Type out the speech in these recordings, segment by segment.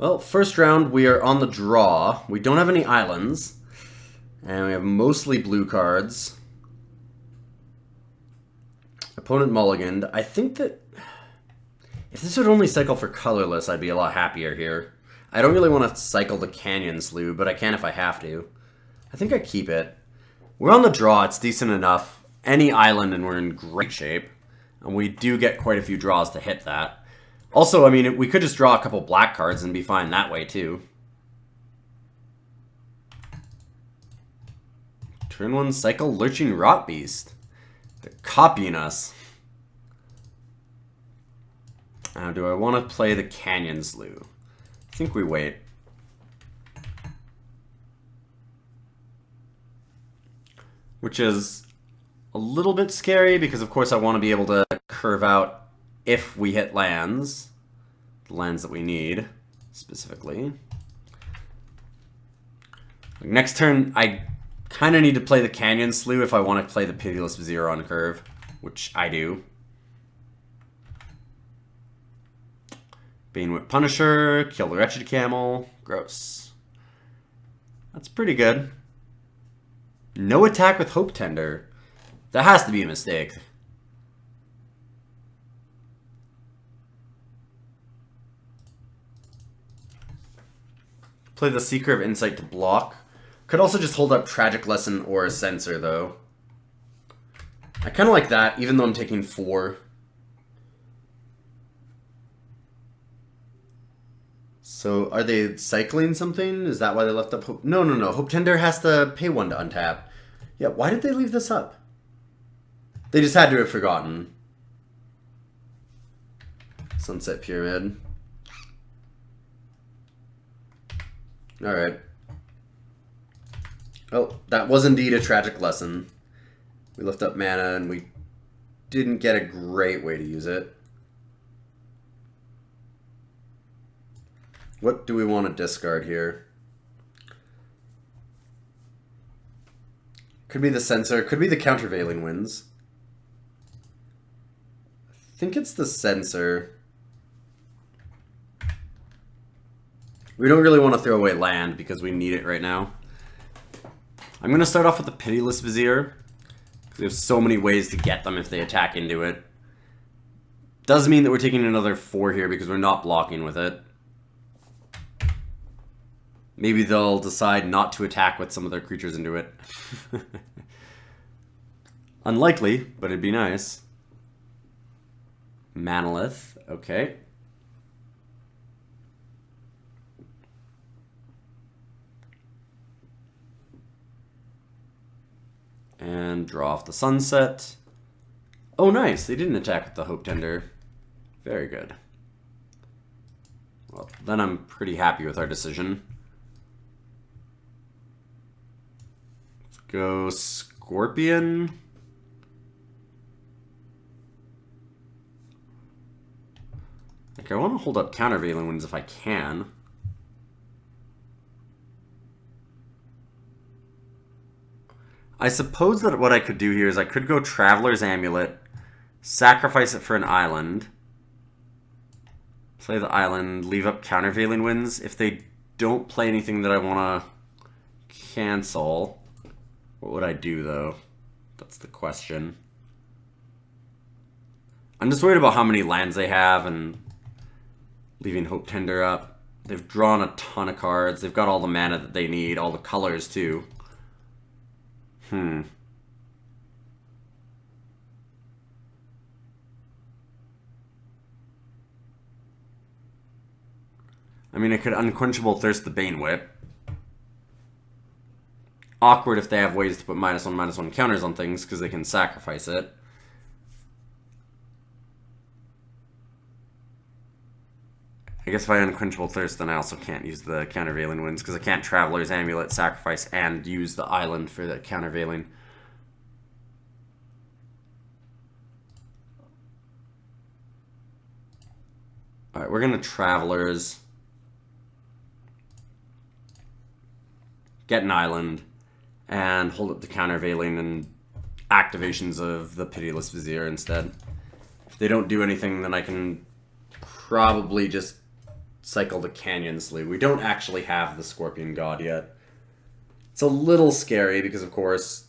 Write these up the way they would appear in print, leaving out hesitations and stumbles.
Well, first round, we are on the draw. We don't have any islands. And we have mostly blue cards. Opponent mulliganed. I think that if this would only cycle for colorless, I'd be a lot happier here. I don't really want to cycle the Canyon Slough, but I can if I have to. I think I keep it. We're on the draw. It's decent enough. Any island and we're in great shape. And we do get quite a few draws to hit that. Also, I mean, we could just draw a couple black cards and be fine that way, too. Turn 1, cycle Lurching Rotbeast. They're copying us. Now, do I want to play the Canyon Slough? I think we wait. Which is a little bit scary because, of course, I want to be able to curve out if we hit lands. The lands that we need, specifically. Next turn, I kind of need to play the Canyon Slough if I want to play the Pitiless Vizier on curve, which I do. Banewhip Punisher, kill the Wretched Camel. Gross. That's pretty good. No attack with Hope Tender. That has to be a mistake. Play the Seeker of Insight to block. Could also just hold up Tragic Lesson or a Censor, though. I kind of like that, even though I'm taking 4. So, are they cycling something? Is that why they left up Hope? No. Hope Tender has to pay 1 to untap. Yeah, why did they leave this up? They just had to have forgotten. Sunset Pyramid. Alright. Oh, that was indeed a Tragic Lesson. We left up mana and we didn't get a great way to use it. What do we want to discard here? Could be the Censor, could be the Countervailing Winds. I think it's the Censor. We don't really want to throw away land because we need it right now. I'm going to start off with the Pitiless Vizier. Because we have so many ways to get them if they attack into it. Does mean that we're taking another 4 here because we're not blocking with it. Maybe they'll decide not to attack with some of their creatures into it. Unlikely, but it'd be nice. Manolith, okay. And draw off the Sunset. Oh, nice. They didn't attack with the Hope Tender. Very good. Well, then I'm pretty happy with our decision. Let's go Scorpion. Like, I want to hold up Countervailing Winds if I can. I suppose that what I could do here is I could go Traveler's Amulet, sacrifice it for an island, play the island, leave up Countervailing Winds. If they don't play anything that I want to cancel, what would I do, though? That's the question. I'm just worried about how many lands they have and leaving Hope Tender up. They've drawn a ton of cards. They've got all the mana that they need, all the colors, too. I mean, I could Unquenchable Thirst the Banewhip. Awkward if they have ways to put -1/-1 counters on things, because they can sacrifice it. I guess if I Unquenchable Thirst, then I also can't use the Countervailing Winds, because I can't Traveler's Amulet, sacrifice, and use the island for the Countervailing. Alright, we're going to Travelers. Get an island. And hold up the Countervailing and activations of the Pitiless Vizier instead. If they don't do anything, then I can probably just cycle the Canyon Slew. We don't actually have the Scorpion God yet. It's a little scary because, of course,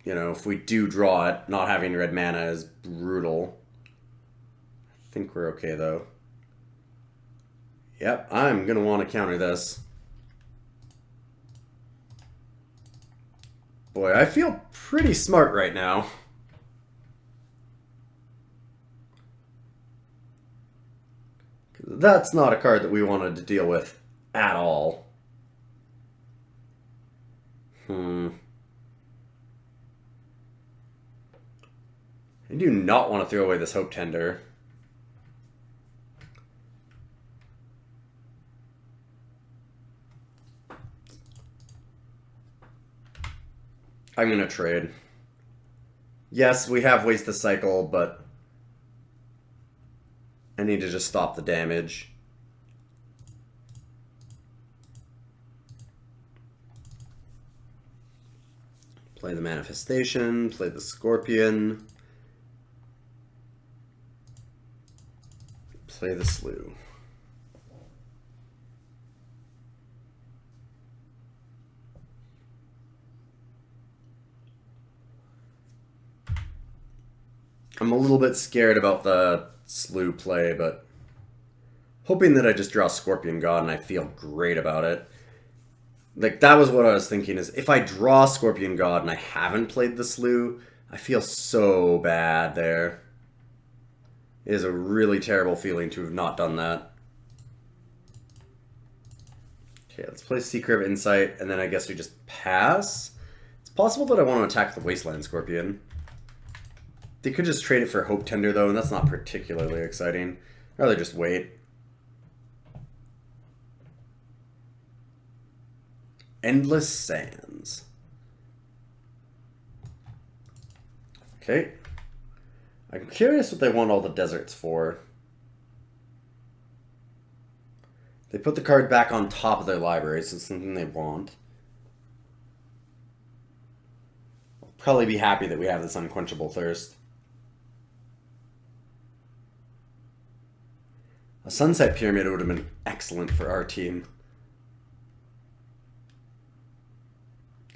you know, if we do draw it, not having red mana is brutal. I think we're okay, though. Yep, I'm going to want to counter this. Boy, I feel pretty smart right now. That's not a card that we wanted to deal with at all. I do not want to throw away this Hope Tender. I'm going to trade. Yes, we have ways to cycle, but I need to just stop the damage. Play the Manifestation, play the Scorpion, play the Slew. I'm a little bit scared about the Slew play, but hoping that I just draw Scorpion God and I feel great about it. Like, that was what I was thinking, is if I draw Scorpion God and I haven't played the Slew, I feel so bad there. It is a really terrible feeling to have not done that. Okay, let's play Secret of Insight, and then I guess we just pass. It's possible that I want to attack the Wasteland Scorpion. They could just trade it for Hope Tender, though, and that's not particularly exciting. I'd rather just wait. Endless Sands. Okay. I'm curious what they want all the deserts for. They put the card back on top of their library, so it's something they want. I'll probably be happy that we have this Unquenchable Thirst. A Sunset Pyramid would have been excellent for our team.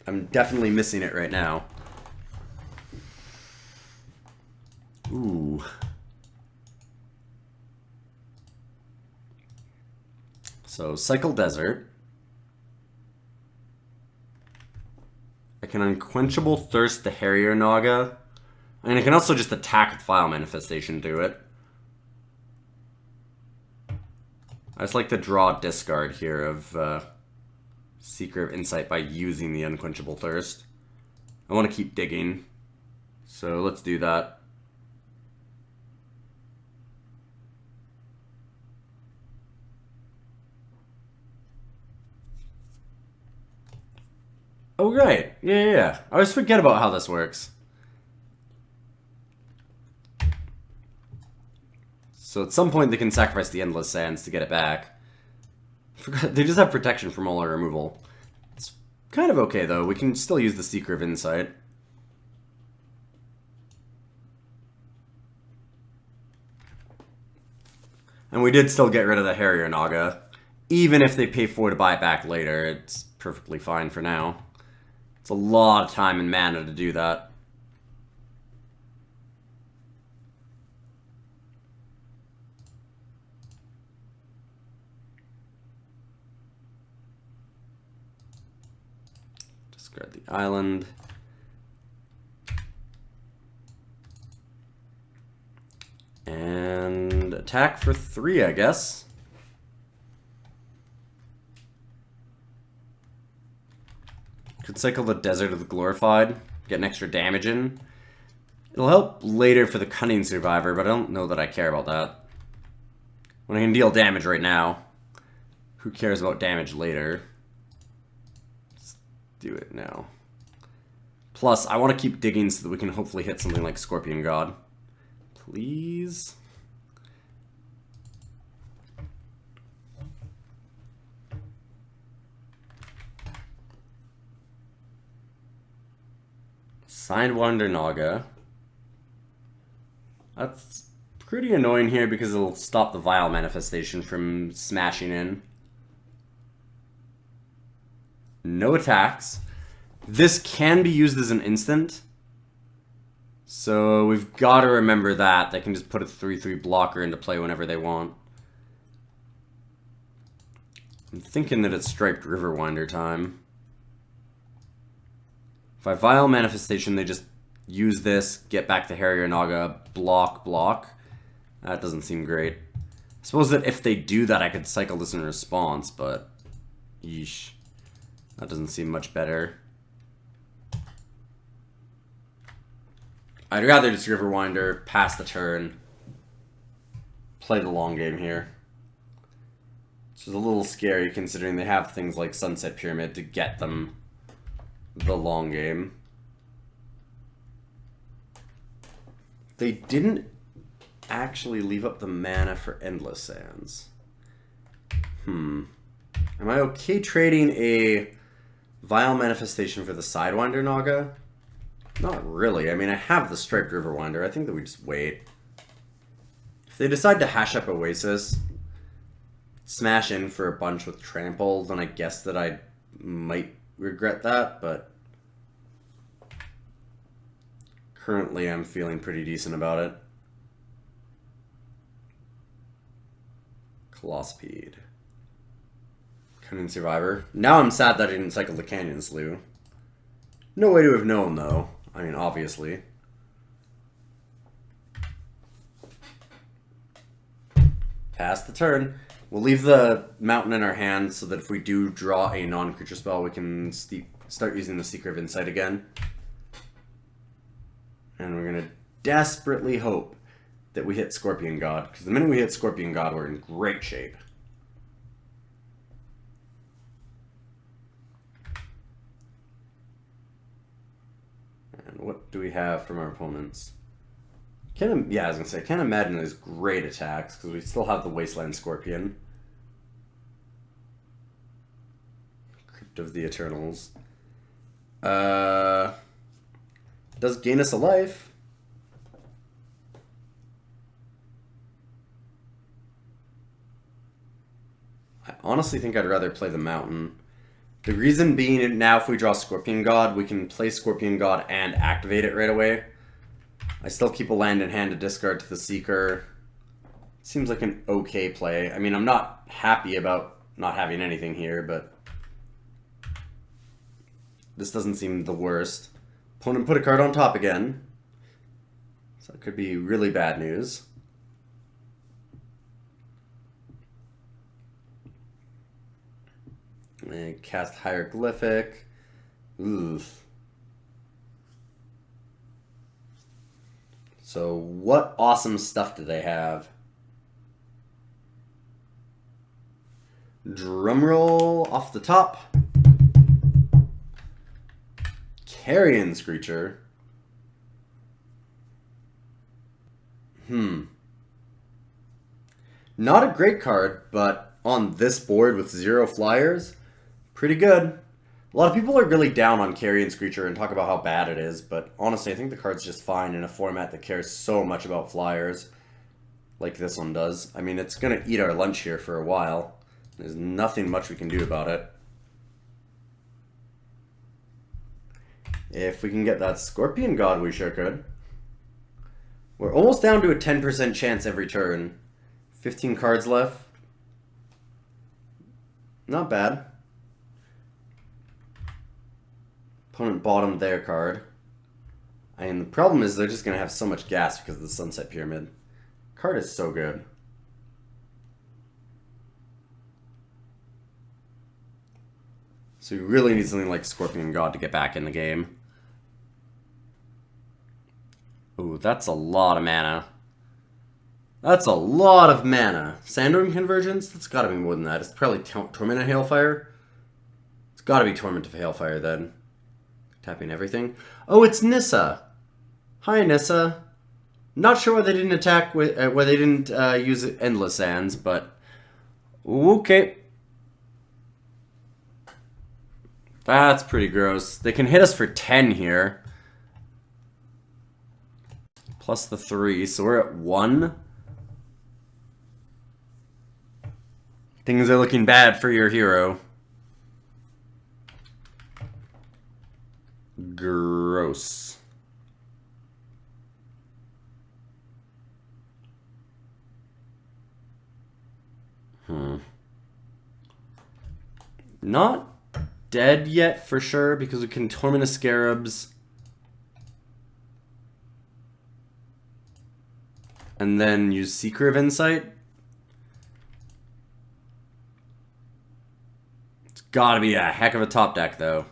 I'm definitely missing it right now. Ooh. So, Cycle Desert. I can Unquenchable Thirst the Harrier Naga. And I can also just attack with File Manifestation through it. I just like to draw a discard here of Secret of Insight by using the Unquenchable Thirst. I want to keep digging, so let's do that. Oh, right. Yeah. I always forget about how this works. So at some point they can sacrifice the Endless Sands to get it back. They just have protection from all our removal. It's kind of okay, though. We can still use the Seeker of Insight. And we did still get rid of the Harrier Naga. Even if they pay 4 to buy it back later, it's perfectly fine for now. It's a lot of time and mana to do that. Discard the island. And attack for 3, I guess. Could cycle the Desert of the Glorified, get an extra damage in. It'll help later for the Cunning Survivor, but I don't know that I care about that. When I can deal damage right now, who cares about damage later? Let's do it now. Plus, I want to keep digging so that we can hopefully hit something like Scorpion God. Please? Signed Wonder Naga. That's pretty annoying here because it'll stop the Vile Manifestation from smashing in. No attacks. This can be used as an instant. So we've got to remember that. They can just put a 3/3 blocker into play whenever they want. I'm thinking that it's Striped Riverwinder time. If I Vile Manifestation, they just use this, get back to Harrier Naga, block. That doesn't seem great. I suppose that if they do that, I could cycle this in response, but yeesh. That doesn't seem much better. I'd rather just Riverwinder, pass the turn, play the long game here. Which is a little scary considering they have things like Sunset Pyramid to get them the long game. They didn't actually leave up the mana for Endless Sands. Am I okay trading a Vile Manifestation for the Sidewinder Naga? Not really. I mean, I have the Striped Riverwinder. I think that we just wait. If they decide to hash up Oasis, smash in for a bunch with Trample, then I guess that I might regret that, but currently I'm feeling pretty decent about it. Colospede. Canyon Survivor. Now I'm sad that I didn't cycle the Canyon Slough. No way to have known, though. I mean, obviously. Pass the turn. We'll leave the mountain in our hand so that if we do draw a non-creature spell, we can start using the Seeker of Insight again. And we're going to desperately hope that we hit Scorpion God, because the minute we hit Scorpion God, we're in great shape. And what do we have from our opponents? I was going to say, I can't imagine those great attacks, because we still have the Wasteland Scorpion. Crypt of the Eternals. Does gain us a life. I honestly think I'd rather play the Mountain. The reason being, now if we draw Scorpion God, we can play Scorpion God and activate it right away. I still keep a land in hand to discard to the Seeker. Seems like an okay play. I mean, I'm not happy about not having anything here, but this doesn't seem the worst. Opponent put a card on top again. So it could be really bad news. And cast Hieroglyphic. Oof. So what awesome stuff do they have? Drumroll off the top. Carrion Screecher. Not a great card, but on this board with 0 flyers, pretty good. A lot of people are really down on Carrion Screecher and talk about how bad it is, but honestly, I think the card's just fine in a format that cares so much about flyers, like this one does. I mean, it's going to eat our lunch here for a while. There's nothing much we can do about it. If we can get that Scorpion God, we sure could. We're almost down to a 10% chance every turn. 15 cards left. Not bad. Opponent bottomed their card. I mean, the problem is they're just going to have so much gas because of the Sunset Pyramid. Card is so good. So we really need something like Scorpion God to get back in the game. Ooh, that's a lot of mana. That's a lot of mana. Sandstorm Convergence? That's got to be more than that. It's probably Torment of Hailfire. It's got to be Torment of Hailfire then. Tapping everything. Oh, it's Nissa. Hi, Nissa. Not sure why they didn't attack with, why they didn't use Endless Sands, but okay. That's pretty gross. They can hit us for 10 here. Plus the 3, so we're at 1. Things are looking bad for your hero. Gross. Not dead yet for sure, because we can Torment of Scarabs. And then use Seeker of Insight. It's gotta be a heck of a top deck, though.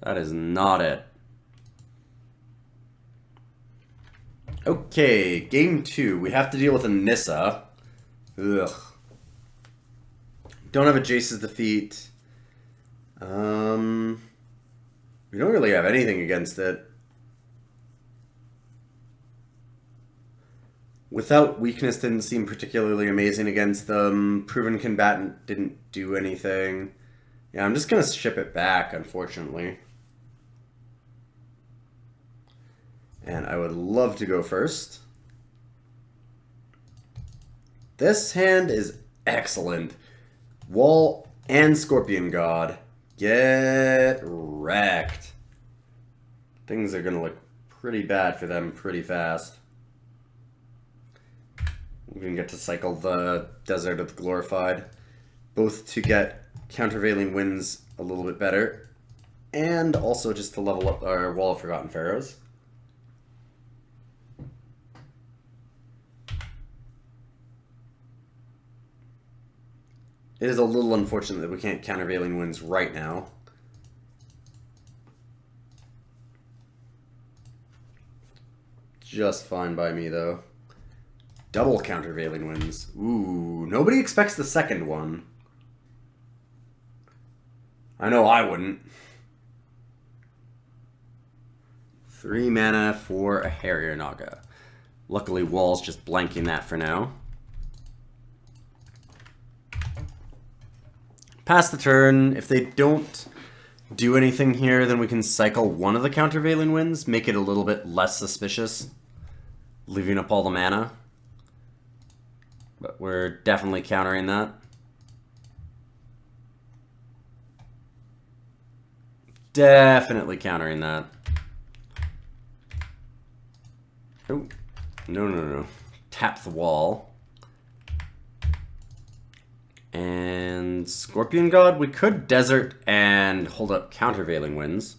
That is not it. Okay, game 2. We have to deal with a Nissa. Ugh. Don't have a Jace's Defeat. We don't really have anything against it. Without Weakness didn't seem particularly amazing against them. Proven Combatant didn't do anything. Yeah, I'm just going to ship it back, unfortunately. And I would love to go first. This hand is excellent. Wall and Scorpion God. Get wrecked. Things are going to look pretty bad for them pretty fast. We can get to cycle the Desert of the Glorified, both to get countervailing winds a little bit better, and also just to level up our Wall of Forgotten Pharaohs. It is a little unfortunate that we can't countervailing winds right now. Just fine by me, though. Double countervailing winds. Ooh, nobody expects the second one. I know I wouldn't. 3 mana for a Harrier Naga. Luckily, Wall's just blanking that for now. Pass the turn. If they don't do anything here, then we can cycle one of the countervailing winds, make it a little bit less suspicious, leaving up all the mana. But we're definitely countering that. Definitely countering that. Oh, no. Tap the wall. And Scorpion God, we could Desert and hold up countervailing winds.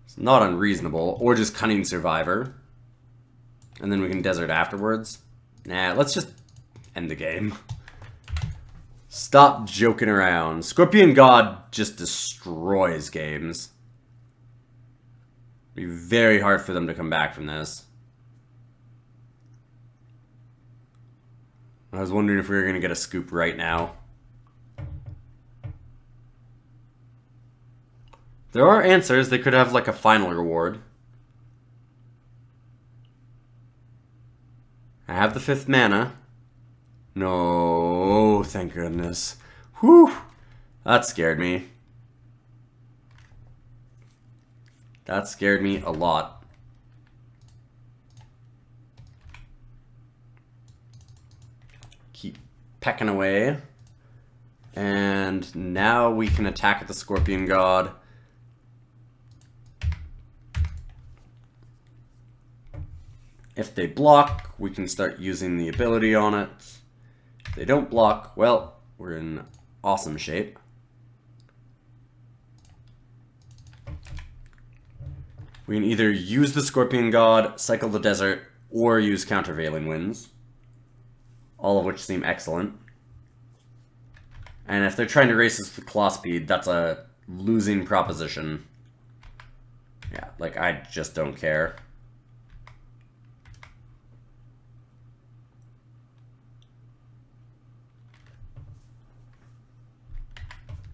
It's not unreasonable. Or just Cunning Survivor. And then we can Desert afterwards. Nah, let's just end the game. Stop joking around. Scorpion God just destroys games. It'd be very hard for them to come back from this. I was wondering if we were going to get a scoop right now. There are answers. They could have like a final reward. I have the 5th mana. No, thank goodness. Whew. That scared me. That scared me a lot. Keep pecking away. And now we can attack the Scorpion God. If they block, we can start using the ability on it. If they don't block, well, we're in awesome shape. We can either use the Scorpion God, cycle the Desert, or use countervailing winds. All of which seem excellent. And if they're trying to race us with claw speed, that's a losing proposition. Yeah, like, I just don't care.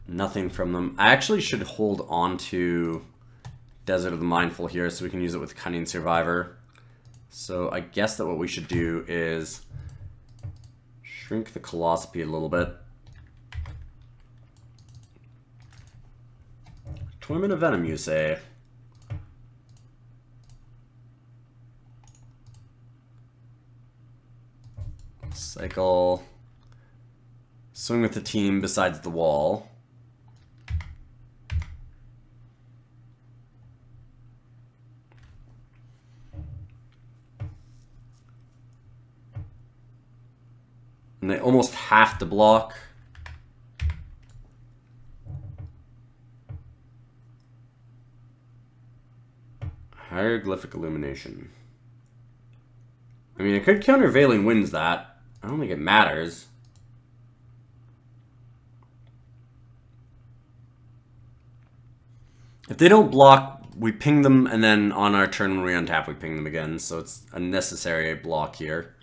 Nothing from them. I actually should hold on to Desert of the Mindful here so we can use it with Cunning Survivor. So I guess that what we should do is shrink the Colossopy a little bit. Torment of Venom, you say? Cycle Swing with the team besides the wall. And they almost have to block. Hieroglyphic Illumination. I mean, I could countervailing winds that. I don't think it matters. If they don't block, we ping them, and then on our turn when we untap, we ping them again. So it's a necessary block here.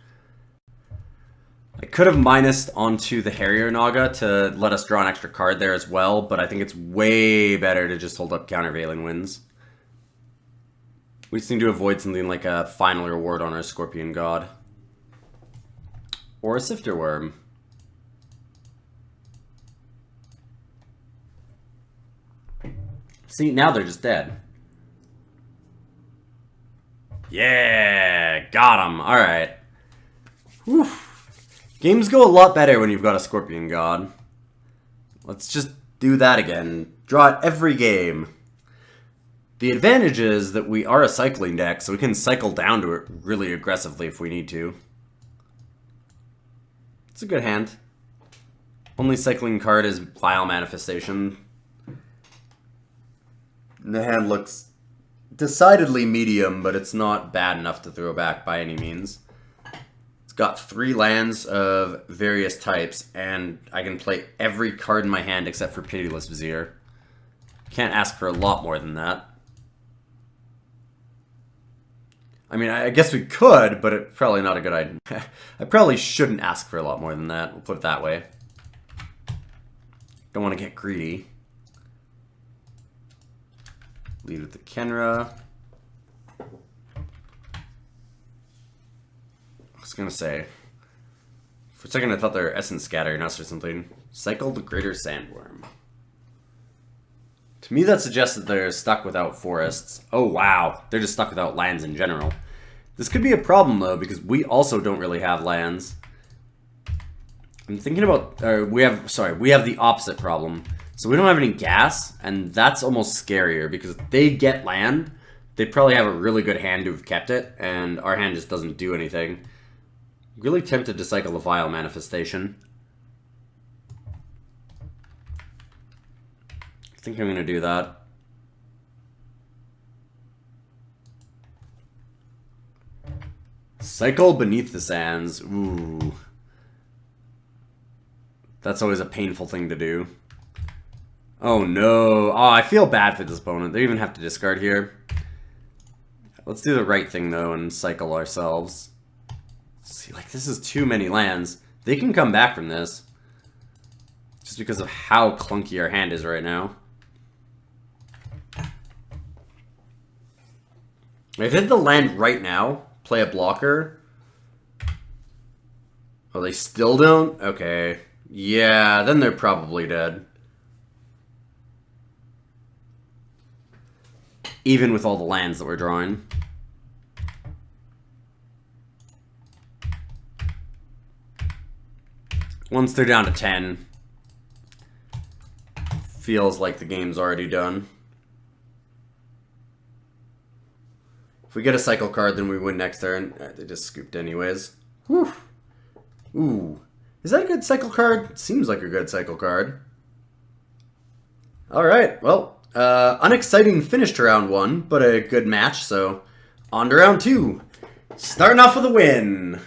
I could have minused onto the Harrier Naga to let us draw an extra card there as well, but I think it's way better to just hold up countervailing winds. We just need to avoid something like a final reward on our Scorpion God. Or a Sifter Worm. See, now they're just dead. Yeah, got him. Alright. Whew. Games go a lot better when you've got a Scorpion God. Let's just do that again. Draw it every game. The advantage is that we are a cycling deck, so we can cycle down to it really aggressively if we need to. It's a good hand. Only cycling card is Vile Manifestation. The hand looks decidedly medium, but it's not bad enough to throw back by any means. It's got 3 lands of various types, and I can play every card in my hand except for Pitiless Vizier. Can't ask for a lot more than that. I mean, I guess we could, but it's probably not a good idea. I probably shouldn't ask for a lot more than that, we'll put it that way. Don't want to get greedy. Lead with the Kenra. I was gonna say, for a second I thought they were Essence Scattering us or something. Cycle the Greater Sandworm. To me that suggests that they're stuck without forests. Oh wow, they're just stuck without lands in general. This could be a problem though, because we also don't really have lands. I'm thinking about, we have the opposite problem. So we don't have any gas, and that's almost scarier, because if they get land, they'd probably have a really good hand to have kept it, and our hand just doesn't do anything. Really tempted to cycle the Vile Manifestation. I think I'm going to do that. Cycle Beneath the Sands. Ooh. That's always a painful thing to do. Oh no. Oh, I feel bad for this opponent. They even have to discard here. Let's do the right thing though and cycle ourselves. See, like, this is too many lands. They can come back from this. Just because of how clunky our hand is right now. If they hit the land right now, play a blocker. Oh, they still don't? Okay. Yeah, then they're probably dead. Even with all the lands that we're drawing. Once they're down to 10, feels like the game's already done. If we get a cycle card, then we win next turn. They just scooped anyways. Whew. Ooh. Is that a good cycle card? Seems like a good cycle card. Alright, well, unexciting finish to round 1, but a good match, so on to round 2. Starting off with a win.